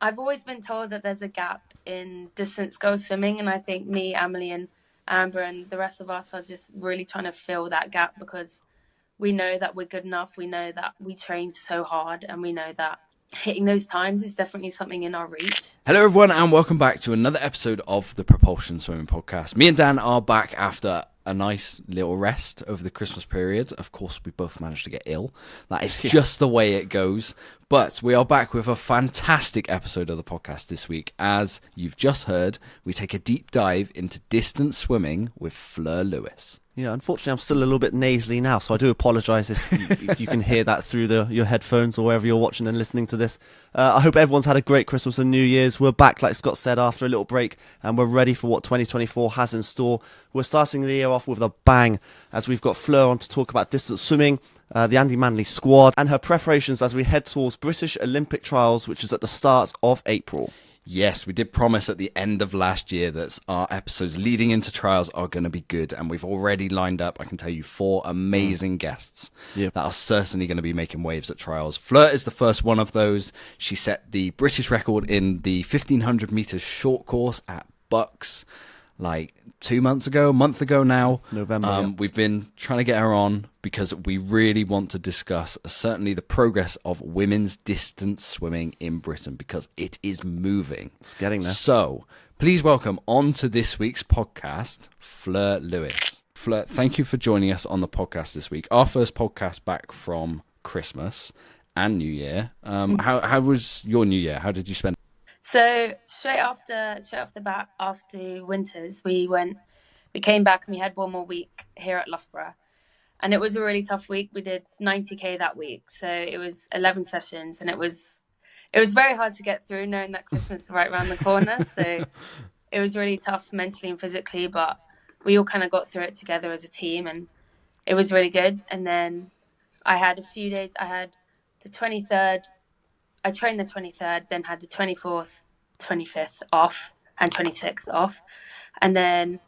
I've always been told that there's a gap in distance girls swimming, and I think me, Amelie and Amber and the rest of us are just really trying to fill that gap because we know that we're good enough. We know that we trained so hard, and we know that hitting those times is definitely something in our reach. Hello everyone and welcome back to another episode of the Propulsion Swimming Podcast. Me and Dan are back after a nice little rest over the Christmas period. Of course, we both managed to get ill. That is just the way it goes. But we are back with a fantastic episode of the podcast this week. As you've just heard, we take a deep dive into distance swimming with Fleur Lewis. Yeah, unfortunately, I'm still a little bit nasally now, so I do apologise if you can hear that through your headphones or wherever you're watching and listening to this. I hope everyone's had a great Christmas and New Year's. We're back, like Scott said, after a little break, and we're ready for what 2024 has in store. We're starting the year off with a bang, as we've got Fleur on to talk about distance swimming, the Andi Manley squad, and her preparations as we head towards British Olympic trials, which is at the start of April. Yes, we did promise at the end of last year that our episodes leading into trials are going to be good, and we've already lined up, I can tell you, 4 amazing guests that are certainly going to be making waves at trials. Fleur is the first one of those. She set the British record in the 1500 metres short course at BUCS like a month ago now. November. We've been trying to get her on because we really want to discuss certainly the progress of women's distance swimming in Britain, because it is moving. It's getting there. So please welcome on to this week's podcast, Fleur Lewis. Fleur, thank you for joining us on the podcast this week. Our first podcast back from Christmas and New Year. How was your New Year? How did you spend? So straight off the bat, after winters, we came back and we had one more week here at Loughborough, and it was a really tough week. We did 90k that week, so it was 11 sessions, and it was very hard to get through, knowing that Christmas is right around the corner. So it was really tough mentally and physically, but we all kind of got through it together as a team, and it was really good. And then I had a few days. I had the 23rd. I trained the 23rd, then had the 24th, 25th off, and 26th off. And then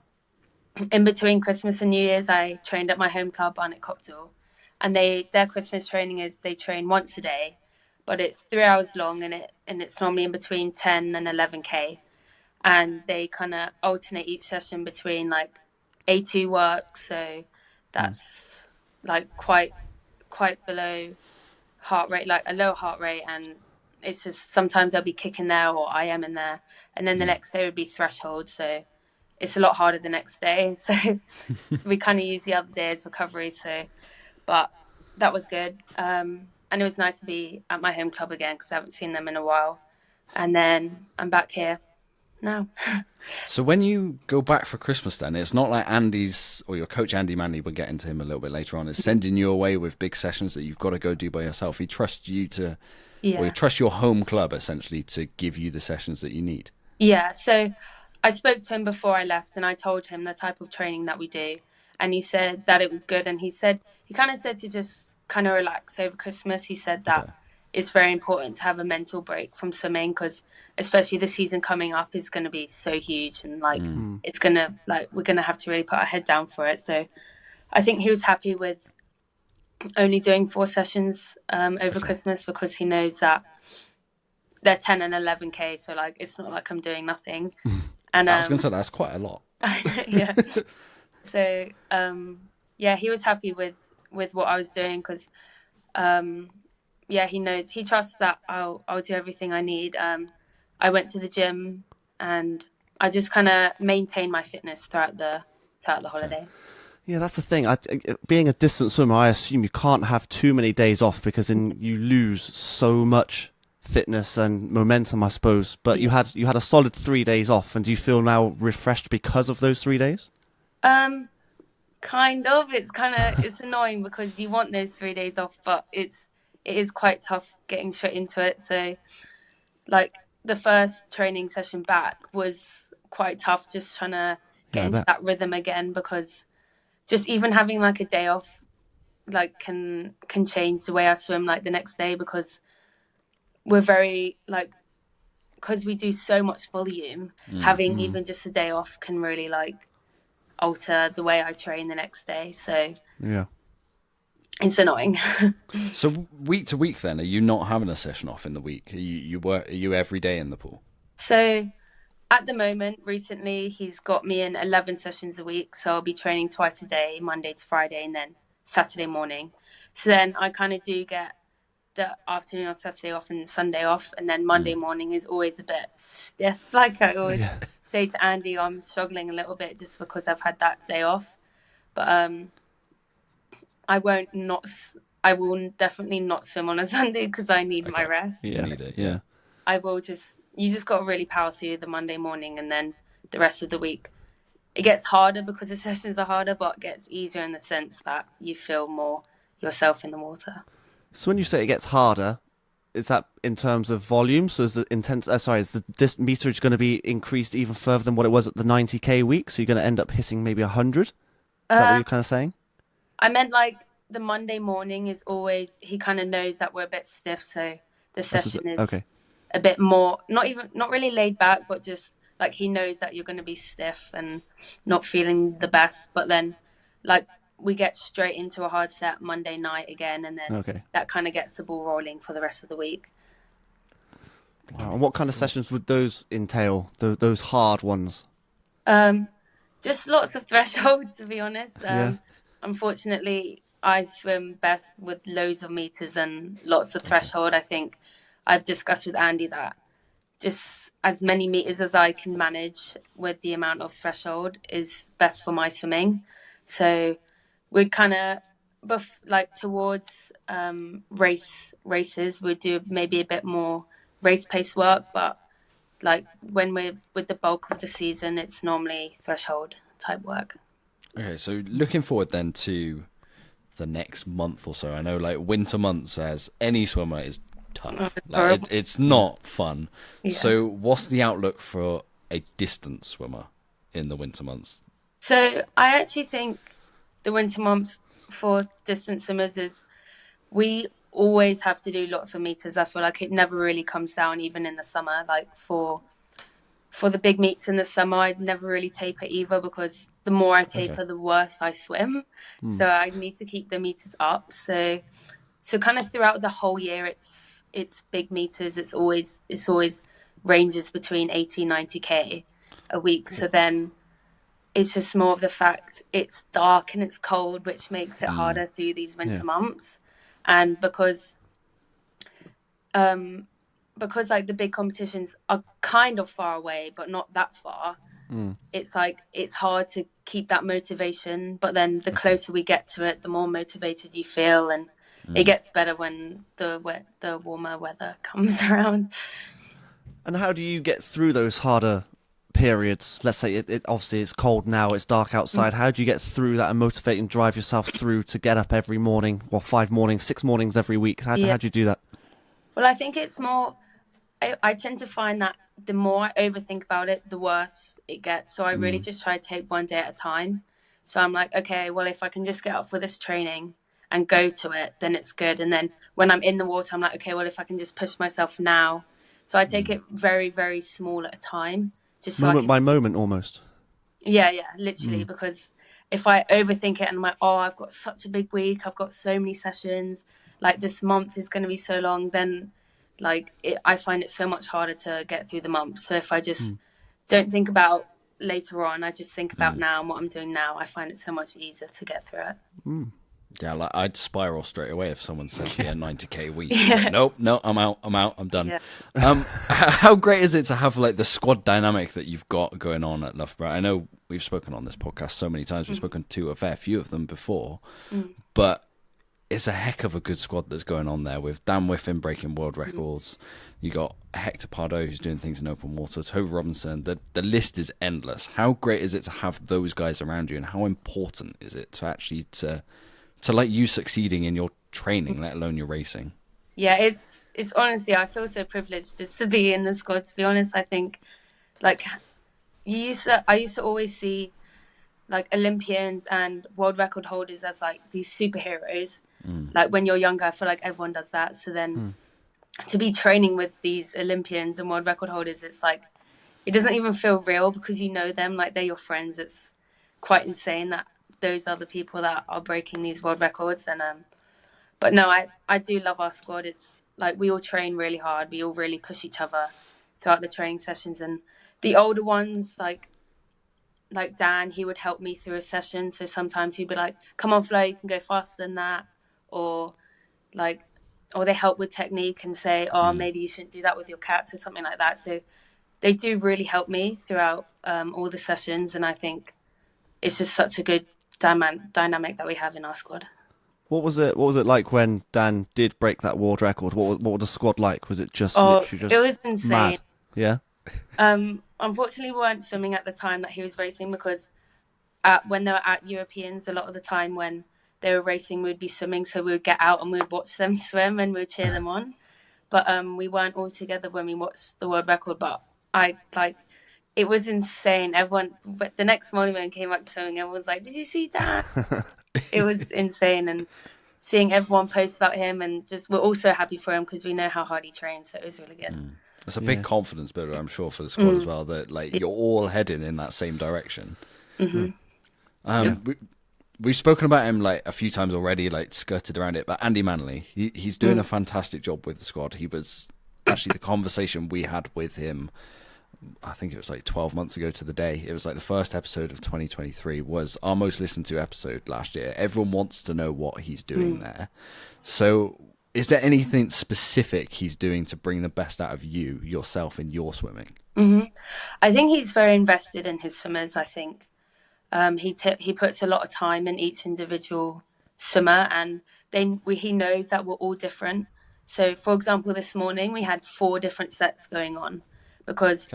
in between Christmas and New Year's, I trained at my home club, Barnet Cocktail. And their Christmas training is they train once a day, but it's 3 hours long, and it's normally in between 10 and 11k. And they kind of alternate each session between like A2 work, so that's like quite below heart rate, like a low heart rate, and it's just sometimes I'll be kicking there or I am in there, and then the next day would be threshold, so it's a lot harder the next day. So we kind of use the other day as recovery. So, but that was good, and it was nice to be at my home club again because I haven't seen them in a while, and then I'm back here now. So when you go back for Christmas, then it's not like Andy's or your coach Andi Manley, we'll get into him a little bit later on, is sending you away with big sessions that you've got to go do by yourself. He trusts you to, or he trusts your home club essentially to give you the sessions that you need. Yeah. So I spoke to him before I left, and I told him the type of training that we do, and he said that it was good. And he kind of said to just kind of relax over Christmas. He said that it's very important to have a mental break from swimming, because especially the season coming up is going to be so huge, and like it's going to, like, we're going to have to really put our head down for it. So I think he was happy with only doing 4 sessions over Christmas, because he knows that they're 10 and 11k, so like it's not like I'm doing nothing. And I was going to say that's quite a lot. Yeah. So he was happy with what I was doing, because he knows, he trusts that I'll do everything I need. I went to the gym, and I just kind of maintained my fitness throughout the holiday. Yeah, that's the thing. Being a distance swimmer, I assume you can't have too many days off, because then you lose so much fitness and momentum, I suppose. But you had a solid 3 days off, and do you feel now refreshed because of those 3 days? Kind of. It's annoying because you want those 3 days off, but it is quite tough getting straight into it. So, like, the first training session back was quite tough, just trying to get into that rhythm again, because just even having like a day off like can change the way I swim like the next day, because we're very like, because we do so much volume, having even just a day off can really like alter the way I train the next day. So it's annoying. So week to week, then, are you not having a session off in the week? Are you every day in the pool? So at the moment, recently, he's got me in 11 sessions a week. So I'll be training twice a day, Monday to Friday, and then Saturday morning. So then I kind of do get the afternoon on Saturday off and Sunday off. And then Monday morning is always a bit stiff. Like I always say to Andy, I'm struggling a little bit just because I've had that day off. But I will definitely not swim on a Sunday because I need my rest. Yeah. Need it, yeah. You just got to really power through the Monday morning, and then the rest of the week. It gets harder because the sessions are harder, but it gets easier in the sense that you feel more yourself in the water. So when you say it gets harder, is that in terms of volume? So is the this meterage going to be increased even further than what it was at the 90k week? So you're going to end up hitting maybe 100? Is that what you're kind of saying? I meant like the Monday morning is always, he kind of knows that we're a bit stiff, so the session is a bit more, not really laid back, but just like he knows that you're going to be stiff and not feeling the best. But then like we get straight into a hard set Monday night again, and then that kind of gets the ball rolling for the rest of the week. Wow. And what kind of sessions would those entail, those hard ones? Just lots of thresholds, to be honest. Unfortunately, I swim best with loads of meters and lots of threshold. I think I've discussed with Andy that just as many meters as I can manage with the amount of threshold is best for my swimming. So we'd kind of, like towards races, we'd do maybe a bit more race pace work. But like when we're with the bulk of the season, it's normally threshold type work. Okay, so looking forward then to the next month or so. I know like winter months as any swimmer is tough. Like it's not fun. Yeah. So what's the outlook for a distance swimmer in the winter months? So I actually think the winter months for distance swimmers is we always have to do lots of meters. I feel like it never really comes down even in the summer. Like for the big meets in the summer, I'd never really taper either, because the more I taper, the worse I swim. So I need to keep the meters up. So kind of throughout the whole year, it's big meters. It's always ranges between 80, 90k a week. So then it's just more of the fact it's dark and it's cold, which makes it harder through these winter months. And because like the big competitions are kind of far away, but not that far, it's like it's hard to keep that motivation. But then the closer we get to it, the more motivated you feel, and it gets better when the warmer weather comes around. And how do you get through those harder periods? Let's say it obviously it's cold now, it's dark outside. How do you get through that and motivate and drive yourself through to get up every morning? Well, 5 mornings, 6 mornings every week. How do you do that? Well, I think it's more, I tend to find that the more I overthink about it, the worse it gets. So I really just try to take one day at a time. So I'm like, okay, well, if I can just get up for this training and go to it, then it's good. And then when I'm in the water, I'm like, okay, well, if I can just push myself now. So I take it very, very small at a time. Just so moment by moment almost. Yeah, literally. Because if I overthink it and I'm like, oh, I've got such a big week, I've got so many sessions, like this month is going to be so long, then I find it so much harder to get through the month. So if I just don't think about later on, I just think about now and what I'm doing now, I find it so much easier to get through it. Yeah, like I'd spiral straight away if someone said, 90k week. Like, nope, no, I'm out, I'm done. Yeah. How great is it to have like the squad dynamic that you've got going on at Loughborough? I know we've spoken on this podcast so many times, we've spoken to a fair few of them before, but it's a heck of a good squad that's going on there with Dan Wiffen breaking world records. You got Hector Pardo who's doing things in open water, Toby Robinson. The list is endless. How great is it to have those guys around you, and how important is it to actually to like you succeeding in your training, let alone your racing? Yeah, it's honestly, I feel so privileged just to be in the squad. To be honest, I think like I used to always see like Olympians and world record holders as like these superheroes. Like when you're younger, I feel like everyone does that. So then to be training with these Olympians and world record holders, it's like, it doesn't even feel real because you know them, like they're your friends. It's quite insane that those are the people that are breaking these world records. And But no, I do love our squad. It's like we all train really hard. We all really push each other throughout the training sessions. And the older ones, like Dan, he would help me through a session. So sometimes he'd be like, come on, Flo, you can go faster than that. Or they help with technique and say, maybe you shouldn't do that with your catch or something like that. So they do really help me throughout all the sessions. And I think it's just such a good dynamic that we have in our squad. What was it like when Dan did break that world record? What was the squad like? Was it just literally just it was insane. Mad? Yeah. Unfortunately, we weren't swimming at the time that he was racing because when they were at Europeans, a lot of the time when they were racing, we'd be swimming. So we would get out and we would watch them swim and we would cheer them on. But we weren't all together when we watched the world record. But it was insane. But the next morning when I came back swimming, everyone was like, "Did you see Dan?" It was insane, and seeing everyone post about him, and just we're all so happy for him because we know how hard he trains. So it was really good. It's a big confidence builder, I'm sure, for the squad as well. That you're all heading in that same direction. We've spoken about him a few times already, skirted around it. But Andi Manley, he's doing a fantastic job with the squad. He was actually the conversation we had with him. I think it was 12 months ago to the day. It was the first episode of 2023 was our most listened to episode last year. Everyone wants to know what he's doing there. So is there anything specific he's doing to bring the best out of yourself in your swimming? I think he's very invested in his swimmers. I think he puts a lot of time in each individual swimmer, and he knows that we're all different. So for example, this morning we had 4 different sets going on. Because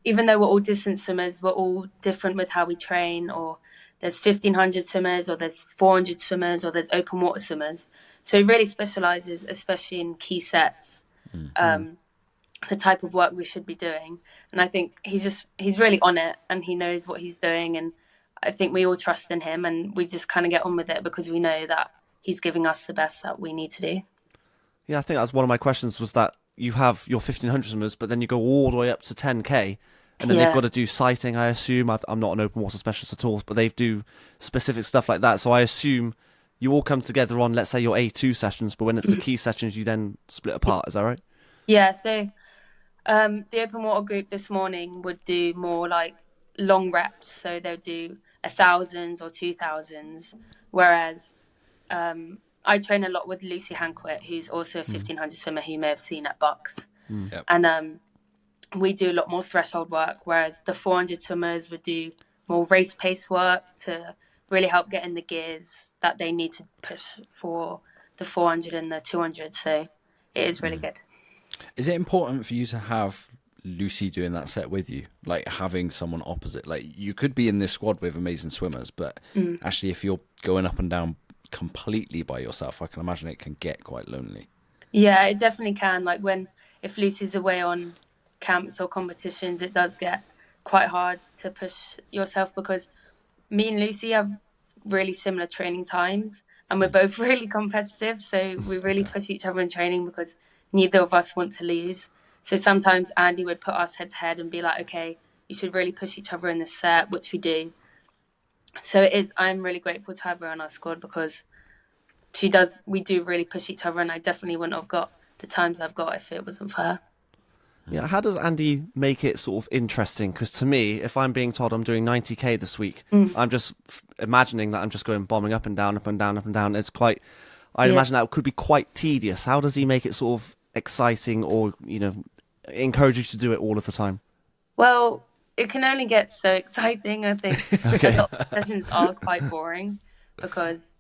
even though we're all distance swimmers, we're all different with how we train, or there's 1,500 swimmers, or there's 400 swimmers, or there's open water swimmers. So he really specialises, especially in key sets, the type of work we should be doing. And I think he's really on it, and he knows what he's doing. And I think we all trust in him, and we just kind of get on with it because we know that he's giving us the best that we need to do. Yeah, I think that's one of my questions was that you have your 1,500 swimmers, but then you go all the way up to 10K, and then they've got to do sighting, I assume. I'm not an open water specialist at all, but they do specific stuff like that. So I assume you all come together on, let's say, your A2 sessions, but when it's the key sessions, you then split apart. Is that right? Yeah, so the open water group this morning would do more long reps. So they'll do 1,000s or 2,000s, whereas I train a lot with Lucy Hanquett, who's also a 1,500 swimmer who you may have seen at BUCS. Yep. And we do a lot more threshold work, whereas the 400 swimmers would do more race pace work to really help get in the gears that they need to push for the 400 and the 200. So it is really good. Is it important for you to have Lucy doing that set with you, having someone opposite? You could be in this squad with amazing swimmers, but actually if you're going up and down completely by yourself, I can imagine it can get quite lonely. Yeah, it definitely can. If Lucy's away on camps or competitions, it does get quite hard to push yourself because me and Lucy have really similar training times and we're both really competitive, so we really push each other in training because neither of us want to lose. So sometimes Andi would put us head to head and be like, okay, you should really push each other in this set, which we do. So I'm really grateful to have her on our squad because we do really push each other, and I definitely wouldn't have got the times I've got if it wasn't for her. Yeah, how does Andi make it sort of interesting? Because to me, if I'm being told I'm doing 90K this week, I'm just imagining that I'm just going bombing up and down, up and down, up and down. I'd imagine that could be quite tedious. How does he make it sort of exciting or, encourage you to do it all of the time? Well, it can only get so exciting, I think. Okay. A lot of sessions are quite boring because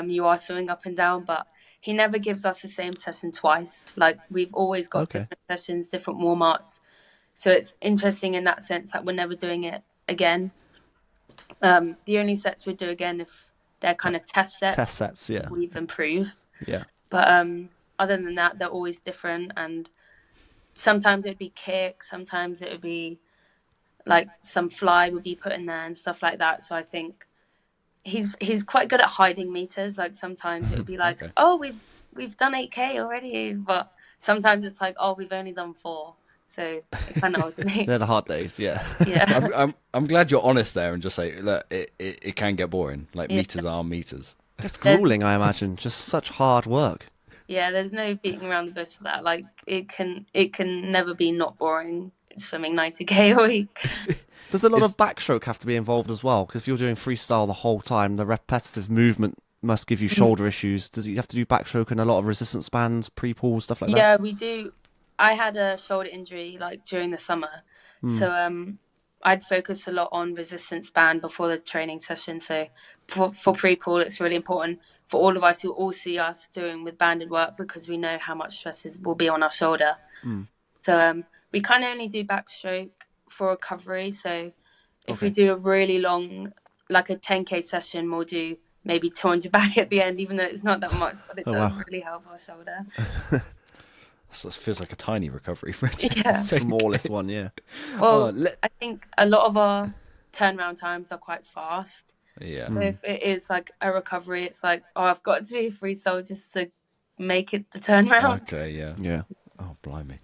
you are swimming up and down, but he never gives us the same session twice. We've always got different sessions, different warm-ups. So it's interesting in that sense that we're never doing it again. The only sets we do again if they're kind of test sets. Test sets, yeah. We've improved. Yeah. But other than that, they're always different. And sometimes it would be kick, sometimes it would be some fly would be put in there and stuff like that. So I think he's quite good at hiding meters. Sometimes it would be oh, we've done 8K already, but sometimes it's oh, we've only done 4. So it kind of alternates. They're the hard days, yeah. Yeah. I'm glad you're honest there and just say, look, it can get boring. Meters are meters. That's grueling, I imagine. Just such hard work. Yeah, there's no beating around the bush for that. Like it can never be not boring swimming 90k a week. Does a lot of backstroke have to be involved as well? Because if you're doing freestyle the whole time, the repetitive movement must give you shoulder issues. Does you have to do backstroke and a lot of resistance bands, pre-pull, stuff like that? Yeah, we do. I had a shoulder injury like during the summer, so I'd focus a lot on resistance band before the training session. So for pre-pull, it's really important for all of us who all see us doing with banded work because we know how much stresses will be on our shoulder. So we kind of only do backstroke for recovery. So if we do a really long, like a 10k session, we'll do maybe 200 back at the end, even though it's not that much, but it does really help our shoulder. So this feels like a tiny recovery for it. Yeah. Smallest one, yeah. Well, I think a lot of our turnaround times are quite fast. Yeah. So if it is like a recovery, it's like, oh, I've got to do freestyle just to make it the turnaround. Okay, yeah. Yeah. Oh, blimey.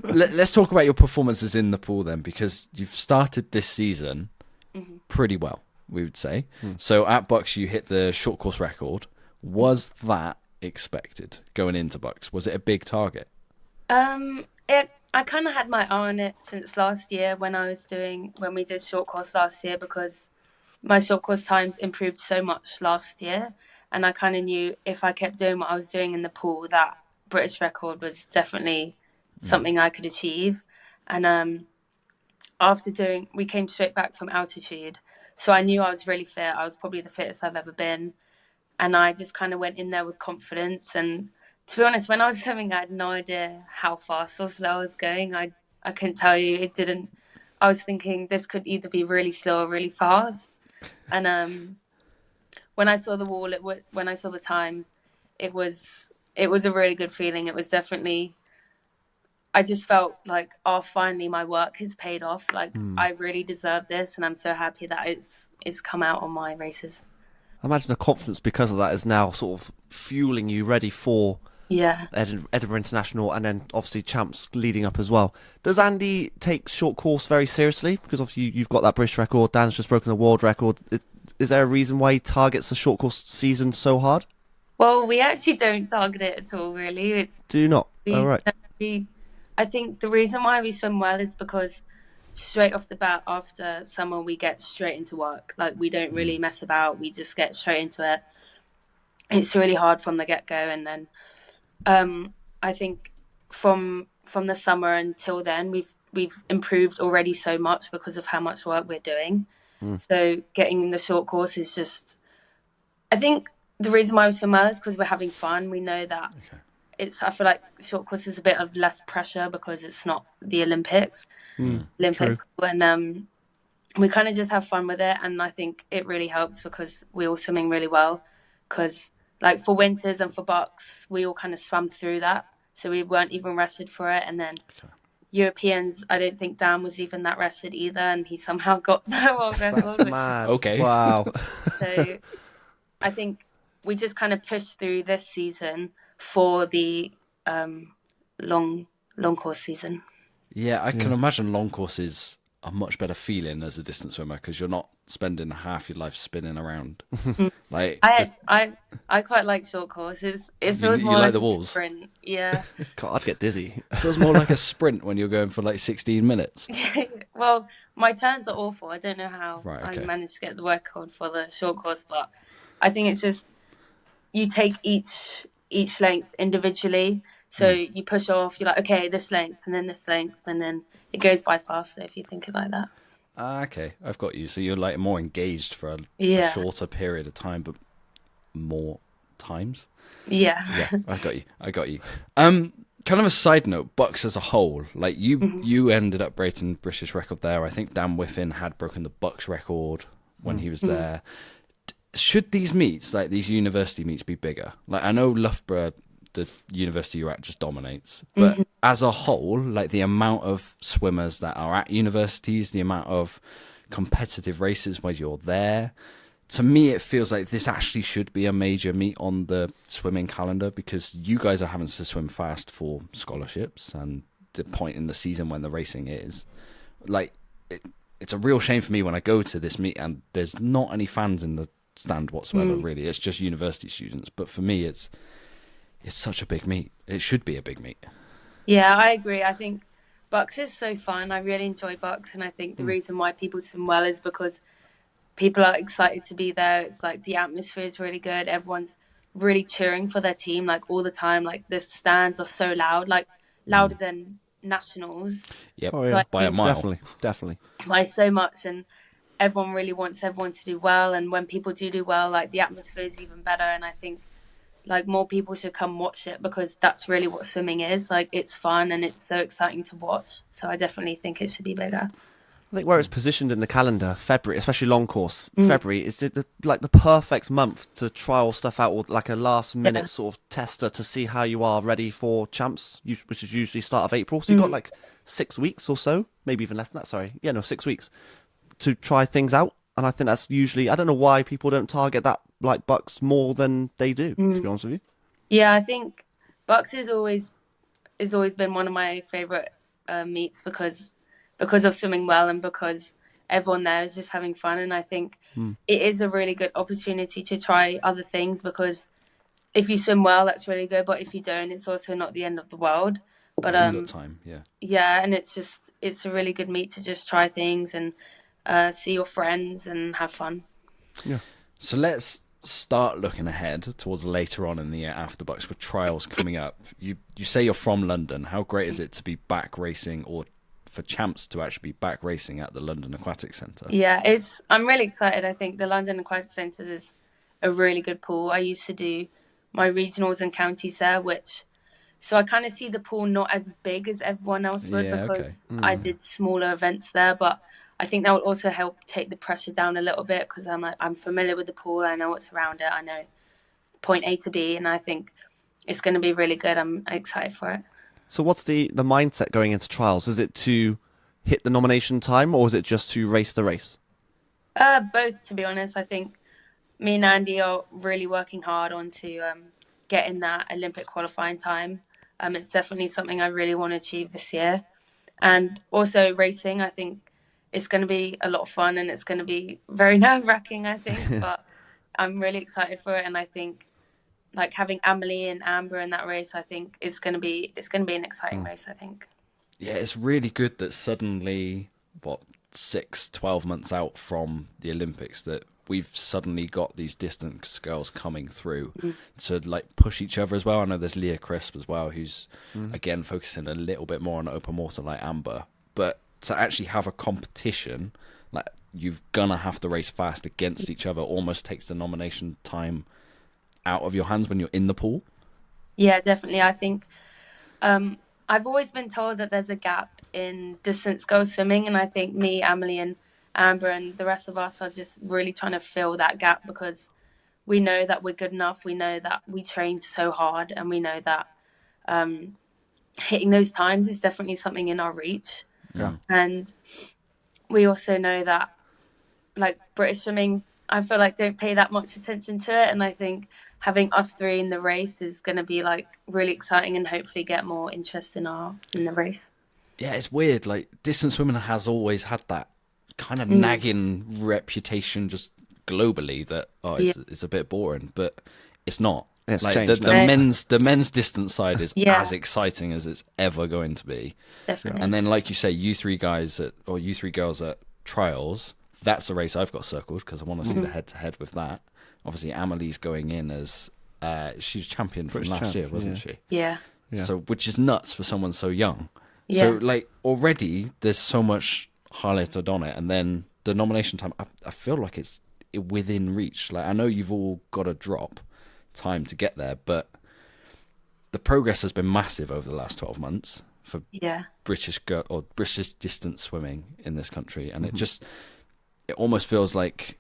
Let's talk about your performances in the pool then, because you've started this season pretty well, we would say. So at BUCS, you hit the short course record. Was that expected going into BUCS? Was it a big target? I kind of had my eye on it since last year when we did short course last year, because my short course times improved so much last year, and I kind of knew if I kept doing what I was doing in the pool, that British record was definitely something I could achieve. And we came straight back from altitude, so I knew I was really fit. I was probably the fittest I've ever been, and I just kind of went in there with confidence. And to be honest, when I was swimming, I had no idea how fast or slow I was going. I couldn't tell you. I was thinking this could either be really slow or really fast. And when I saw the wall, when I saw the time, it was a really good feeling. It was definitely, I just felt like, oh, finally my work has paid off. Like I really deserve this, and I'm so happy that it's come out on my races. I imagine the confidence because of that is now sort of fueling you ready for Edinburgh International, and then obviously champs leading up as well. Does Andi take short course very seriously? Because obviously you've got that British record, Dan's just broken the world record. Is there a reason why he targets the short course season so hard? Well, we actually don't target it at all, really. Do you not? Right. I think the reason why we swim well is because straight off the bat after summer we get straight into work. Like we don't really mess about. We just get straight into it. It's really hard from the get-go, and then I think from the summer until then we've improved already so much because of how much work we're doing. So getting in the short course is just, I think the reason why we swim well is because we're having fun. We know that I feel like short course is a bit of less pressure because it's not the Olympics. Olympic, and we kind of just have fun with it, and I think it really helps because we're all swimming really well. Because like for winters and for BUCS, we all kind of swam through that, so we weren't even rested for it. And then Europeans, I don't think Dan was even that rested either, and he somehow got the world record. That's mad. Okay. Wow. So I think we just kind of pushed through this season for the long course season. Yeah, I can imagine long courses a much better feeling as a distance swimmer because you're not spending half your life spinning around. Like I quite like short courses. It feels more like the a walls. sprint. Yeah. God, I'd get dizzy. It feels more like a sprint when you're going for like 16 minutes. Well, my turns are awful. I don't know how okay. I managed to get the record for the short course, but I think it's just you take each length individually. So you push off, you're like, okay, this length, and then this length, and then it goes by faster if you think it like that. Okay, I've got you. So you're like more engaged for a shorter period of time, but more times. Yeah. I got you. Kind of a side note, BUCS as a whole, like you ended up breaking British record there. I think Dan Wiffen had broken the BUCS record when he was there. Should these meets, like these university meets, be bigger? Like I know Loughborough, the university you're at, just dominates, but as a whole, like the amount of swimmers that are at universities, the amount of competitive races where you're there, to me it feels like this actually should be a major meet on the swimming calendar, because you guys are having to swim fast for scholarships and the point in the season when the racing is like it's a real shame for me when I go to this meet and there's not any fans in the stand whatsoever. Really, it's just university students. But for me, it's such a big meet. It should be a big meet. Yeah, I agree. I think BUCS is so fun. I really enjoy BUCS, and I think the reason why people swim well is because people are excited to be there. It's like the atmosphere is really good. Everyone's really cheering for their team, like all the time. Like the stands are so loud, like louder than nationals. Yep, Oh, yeah. by a mile. Definitely. By so much, and everyone really wants everyone to do well. And when people do well, like the atmosphere is even better. And I think like more people should come watch it, because that's really what swimming is. Like it's fun and it's so exciting to watch. So I definitely think it should be bigger. I think where it's positioned in the calendar, February, especially long course, February, is the perfect month to trial stuff out with like a last minute sort of tester to see how you are ready for champs, which is usually start of April. So you've got like 6 weeks or so, maybe even less than that. Sorry. Yeah, no, 6 weeks to try things out. And I think that's usually, I don't know why people don't target that like BUCS more than they do, to be honest with you. Yeah, I think BUCS is always been one of my favorite meets because of swimming well and because everyone there is just having fun. And I think it is a really good opportunity to try other things, because if you swim well, that's really good. But if you don't, it's also not the end of the world. But You've got time, yeah, and it's a really good meet to just try things and see your friends and have fun. Yeah. So let's start looking ahead towards later on in the year after BUCS with trials coming up. You say you're from London. How great is it to be back racing, or for champs to actually be back racing at the London Aquatic Centre? Yeah, I'm really excited. I think the London Aquatic Centre is a really good pool. I used to do my regionals and counties there, so I kind of see the pool not as big as everyone else would, because I did smaller events there. But I think that will also help take the pressure down a little bit, because I'm familiar with the pool. I know what's around it. I know point A to B, and I think it's going to be really good. I'm excited for it. So what's the mindset going into trials? Is it to hit the nomination time, or is it just to race the race? Both, to be honest. I think me and Andi are really working hard on to getting that Olympic qualifying time. It's definitely something I really want to achieve this year. And also racing, I think it's going to be a lot of fun, and it's going to be very nerve-wracking, I think. But I'm really excited for it, and I think like having Amelie and Amber in that race, I think it's going to be an exciting race, I think. Yeah, it's really good that suddenly, 12 months out from the Olympics, that we've suddenly got these distance girls coming through to like push each other as well. I know there's Leah Crisp as well, who's again focusing a little bit more on open water like Amber, but to actually have a competition, like you're gonna have to race fast against each other, almost takes the nomination time out of your hands when you're in the pool. Yeah, definitely. I think I've always been told that there's a gap in distance girls swimming, and I think me, Amelie and Amber and the rest of us are just really trying to fill that gap, because we know that we're good enough. We know that we trained so hard, and we know that hitting those times is definitely something in our reach. Yeah. And we also know that like British swimming, I feel like don't pay that much attention to it, and I think having us three in the race is going to be like really exciting and hopefully get more interest in the race. Yeah, it's weird. Like distance swimming has always had that kind of nagging reputation just globally that it's a bit boring, but it's not. It's like changed the men's distance side is as exciting as it's ever going to be. Definitely. And then, like you say, you three girls at trials. That's the race I've got circled because I want to see the head-to-head with that. Obviously, Amelie's going in as she was champion from last year, wasn't she? Yeah. So, which is nuts for someone so young. Yeah. So, like already, there's so much highlighted on it, and then the nomination time. I feel like it's within reach. Like I know you've all got to drop time to get there, but the progress has been massive over the last 12 months for British distance swimming in this country, and it almost feels like,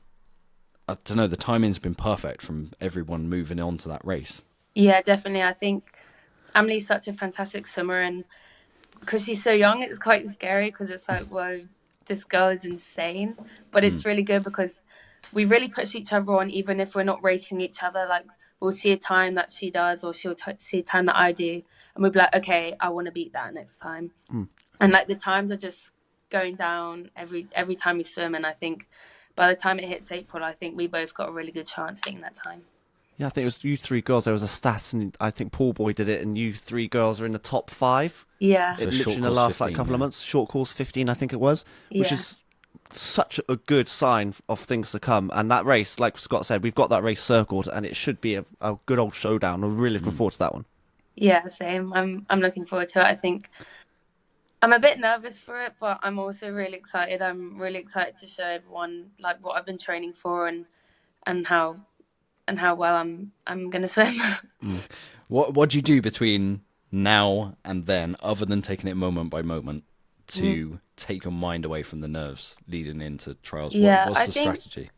I don't know, the timing's been perfect from everyone moving on to that race. Yeah, definitely. I think Amelie's such a fantastic swimmer, and because she's so young, it's quite scary because it's like, whoa, this girl is insane. But it's really good because we really push each other on, even if we're not racing each other. Like, we'll see a time that she does, or she'll see a time that I do, and we'll be like, okay, I want to beat that next time. And like the times are just going down every time we swim, and I think by the time it hits April, I think we both got a really good chance hitting that time. Yeah, I think it was you three girls. There was a stat, and I think Paul Boy did it, and you three girls are in the top 5. Yeah. It literally in the last couple of months. Short course 15, I think it was, which is such a good sign of things to come. And that race, like Scott said, we've got that race circled, and it should be a good old showdown. I'm really looking forward to that one. Yeah, same. I'm looking forward to it. I think I'm a bit nervous for it, but I'm also really excited. I'm really excited to show everyone like what I've been training for and how well I'm gonna swim. What do you do between now and then, other than taking it moment by moment, to take your mind away from the nerves leading into trials? What's the strategy?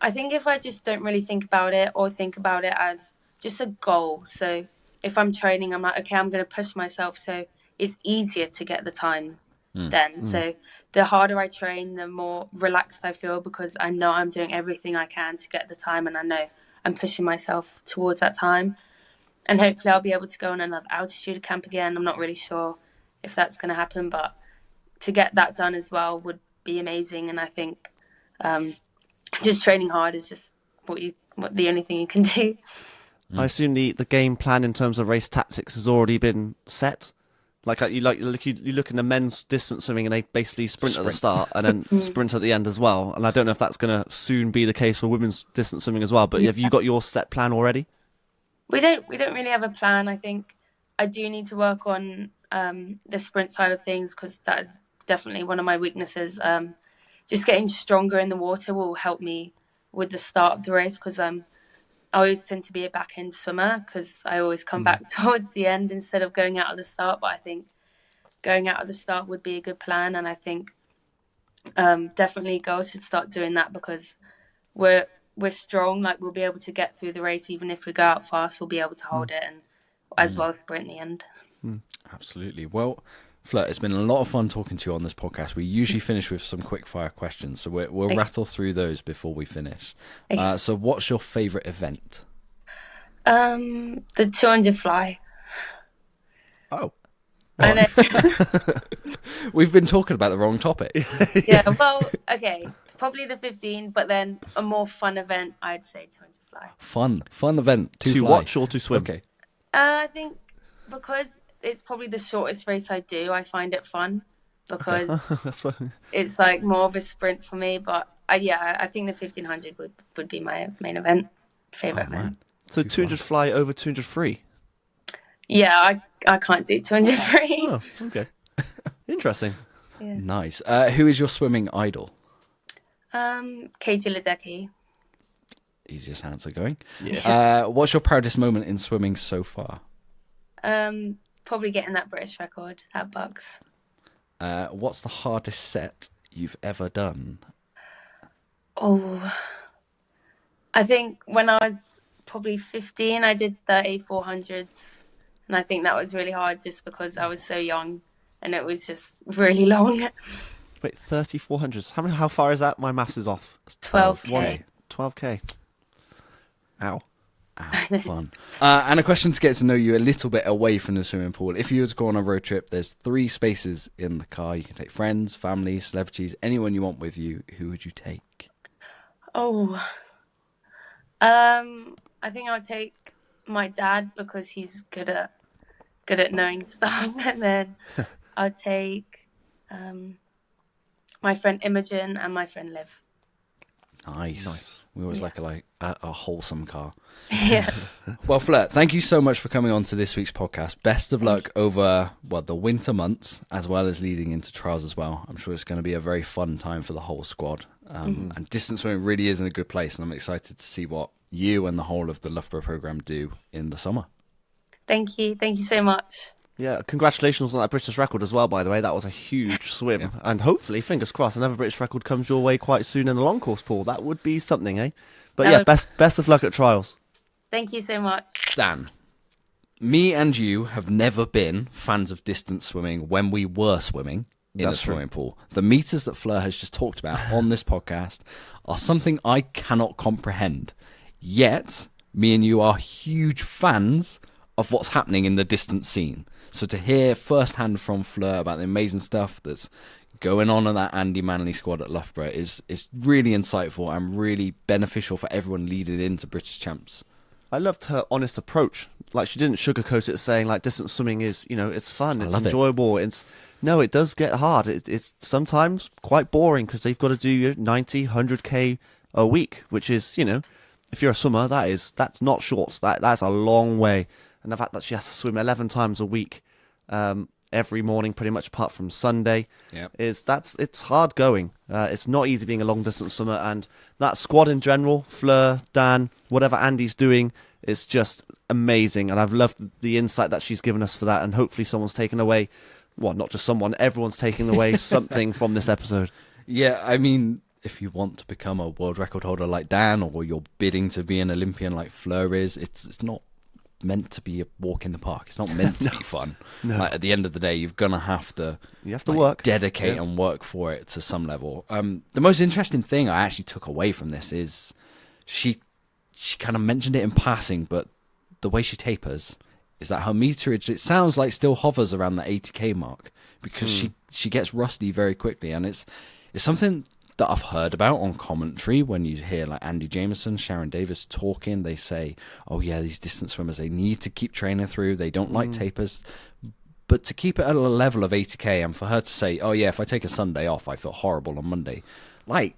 I think if I just don't really think about it, or think about it as just a goal. So if I'm training, I'm like, okay, I'm going to push myself, so it's easier to get the time then. So the harder I train, the more relaxed I feel, because I know I'm doing everything I can to get the time, and I know I'm pushing myself towards that time. And hopefully I'll be able to go on another altitude camp again. I'm not really sure if that's going to happen, but to get that done as well would be amazing. And I think just training hard is just the only thing you can do. I assume the game plan in terms of race tactics has already been set. You look in the men's distance swimming, and they basically sprint at the start and then sprint at the end as well. And I don't know if that's going to soon be the case for women's distance swimming as well. But have you got your set plan already? We don't really have a plan. I think I do need to work on the sprint side of things, because that is definitely one of my weaknesses. Just getting stronger in the water will help me with the start of the race, because I always tend to be a back end swimmer, because I always come back towards the end instead of going out at the start. But I think going out at the start would be a good plan, and I think definitely girls should start doing that, because we're strong. Like, we'll be able to get through the race. Even if we go out fast, we'll be able to hold it and as well sprint the end. Absolutely. Well, Fleur, it's been a lot of fun talking to you on this podcast. We usually finish with some quick fire questions, so we'll rattle through those before we finish. So what's your favourite event? The 200 fly. Oh. I know. We've been talking about the wrong topic. Yeah, well, okay. Probably the 15, but then a more fun event, I'd say 200 fly. Fun event. To watch or to swim? Okay. I think because it's probably the shortest race I do, I find it fun, because That's fun. it's like more of a sprint for me. But I think the 1500 would be my main event, favourite event. So 200 fly over 200 free? Yeah, I can't do 200 free. Oh, okay. Interesting. Yeah. Nice. Who is your swimming idol? Katie Ledecky. Easiest answer going. Yeah. What's your proudest moment in swimming so far? Probably getting that British record at BUCS. What's the hardest set you've ever done? Oh, I think when I was probably 15, I did 400s, and I think that was really hard just because I was so young and it was just really long. Wait, 400s. How far is that? My maths is off. 12K. 12K. Ow. Fun. And a question to get to know you a little bit away from the swimming pool. If you were to go on a road trip, there's 3 spaces in the car. You can take friends, family, celebrities, anyone you want with you. Who would you take? Oh, I think I'll take my dad, because he's good at knowing stuff, and then I'll take my friend Imogen and my friend Liv. Nice. We always like a wholesome car. Yeah. Well, Fleur, thank you so much for coming on to this week's podcast. Best of luck over the winter months, as well as leading into trials as well. I'm sure it's going to be a very fun time for the whole squad. And distance swimming really is in a good place, and I'm excited to see what you and the whole of the Loughborough programme do in the summer. Thank you so much. Yeah, congratulations on that British record as well, by the way. That was a huge swim. Yeah. And hopefully, fingers crossed, another British record comes your way quite soon in the long course pool. That would be something, eh? But best of luck at trials. Thank you so much. Dan, me and you have never been fans of distance swimming when we were swimming in the swimming pool. The meters that Fleur has just talked about on this podcast are something I cannot comprehend. Yet, me and you are huge fans of what's happening in the distance scene. So to hear firsthand from Fleur about the amazing stuff that's going on in that Andi Manley squad at Loughborough is really insightful and really beneficial for everyone leading into British Champs. I loved her honest approach. Like, she didn't sugarcoat it, saying like distance swimming is, it's fun, it's enjoyable. No, it does get hard. It's sometimes quite boring because they've got to do your 90, 100k a week, which is, if you're a swimmer, that's not short. That's a long way. And the fact that she has to swim 11 times a week, every morning, pretty much apart from Sunday, it's hard going. It's not easy being a long distance swimmer, and that squad in general, Fleur, Dan, whatever Andy's doing, is just amazing. And I've loved the insight that she's given us for that. And hopefully someone's taken away, well, not just someone, everyone's taking away something from this episode. Yeah, I mean, if you want to become a world record holder like Dan, or you're bidding to be an Olympian like Fleur is, it's not meant to be a walk in the park. It's not meant to be fun. No. Like, at the end of the day, you're gonna have to work, dedicate and work for it to some level. The most interesting thing I actually took away from this is she kind of mentioned it in passing, but the way she tapers is that her meterage, it sounds like, still hovers around the 80k mark, because she gets rusty very quickly. And it's something that I've heard about on commentary. When you hear like Andy Jameson, Sharon Davis talking, they say, oh yeah, these distance swimmers, they need to keep training through, they don't like tapers. But to keep it at a level of 80k, and for her to say, oh yeah, if I take a Sunday off, I feel horrible on Monday, like,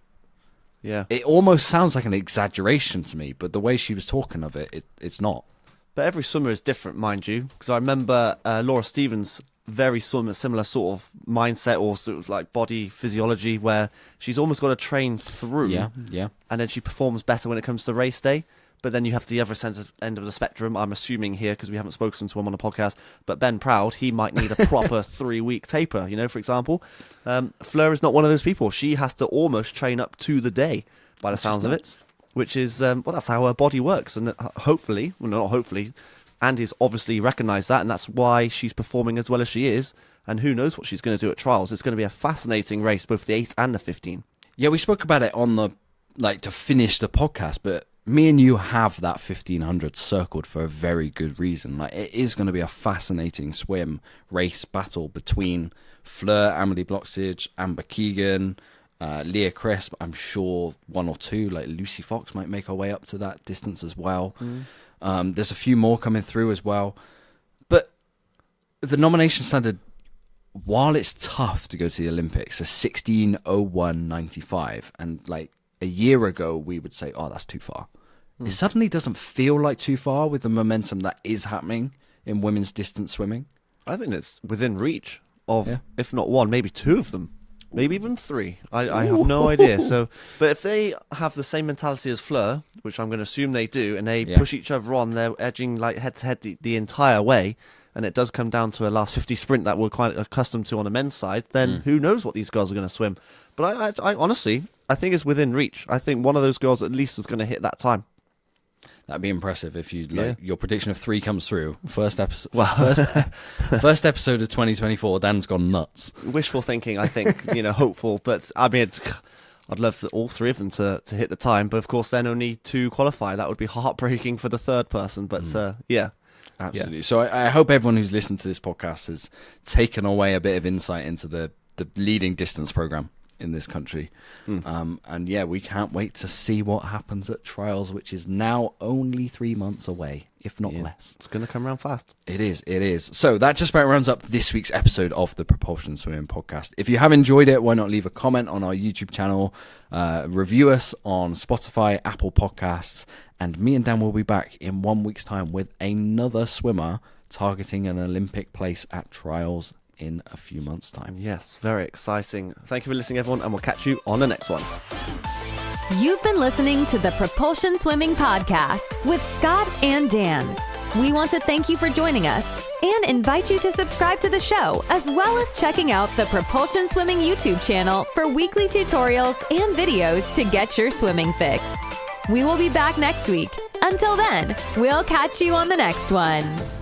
yeah, it almost sounds like an exaggeration to me, but the way she was talking of it's not. But every swimmer is different, mind you, because I remember Laura Stevens, very similar sort of mindset, or sort of like body physiology, where she's almost got to train through, and then she performs better when it comes to race day. But then you have the other end of the spectrum, I'm assuming here, because we haven't spoken to him on the podcast, but Ben Proud, he might need a proper 3-week taper, for example. Fleur is not one of those people. She has to almost train up to the day, by the sounds of it, which is, that's how her body works. And hopefully, well, not hopefully, Andy's obviously recognised that, and that's why she's performing as well as she is. And who knows what she's going to do at trials. It's going to be a fascinating race, both the 8 and the 15. Yeah, we spoke about it on the, to finish the podcast, but me and you have that 1500 circled for a very good reason. It is going to be a fascinating swim race battle between Fleur, Amelie Blocksidge, Amber Keegan, Leah Crisp. I'm sure one or two, like Lucy Fox, might make her way up to that distance as well. There's a few more coming through as well. But the nomination standard, while it's tough to go to the Olympics, is 16:01.95, and a year ago we would say, oh, that's too far. It suddenly doesn't feel like too far with the momentum that is happening in women's distance swimming. I think it's within reach of, if not one, maybe 2 of them, maybe even 3. I have no idea. So, but if they have the same mentality as Fleur, which I'm going to assume they do, and they push each other on, they're edging head to head the entire way, and it does come down to a last 50 sprint that we're quite accustomed to on the men's side, then who knows what these girls are going to swim. But I honestly, I think it's within reach. I think one of those girls at least is going to hit that time. That'd be impressive if your prediction of 3 comes through. First episode of 2024. Dan's gone nuts. Wishful thinking, I think. Hopeful, but I mean, I'd love all 3 of them to hit the time. But of course, then only 2 qualify. That would be heartbreaking for the 3rd person. But yeah, absolutely. Yeah. So I hope everyone who's listened to this podcast has taken away a bit of insight into the leading distance program in this country. And yeah, we can't wait to see what happens at trials, which is now only 3 months away, if not less. It's going to come around fast. It is. So that just about rounds up this week's episode of the Propulsion Swimming Podcast. If you have enjoyed it, why not leave a comment on our YouTube channel, review us on Spotify, Apple Podcasts, and me and Dan will be back in 1 week's time with another swimmer targeting an Olympic place at trials in a few months' time. Yes, very exciting. Thank you for listening, everyone, and we'll catch you on the next one. You've been listening to the Propulsion Swimming Podcast with Scott and Dan. We want to thank you for joining us and invite you to subscribe to the show, as well as checking out the Propulsion Swimming YouTube channel for weekly tutorials and videos to get your swimming fix. We will be back next week. Until then, we'll catch you on the next one.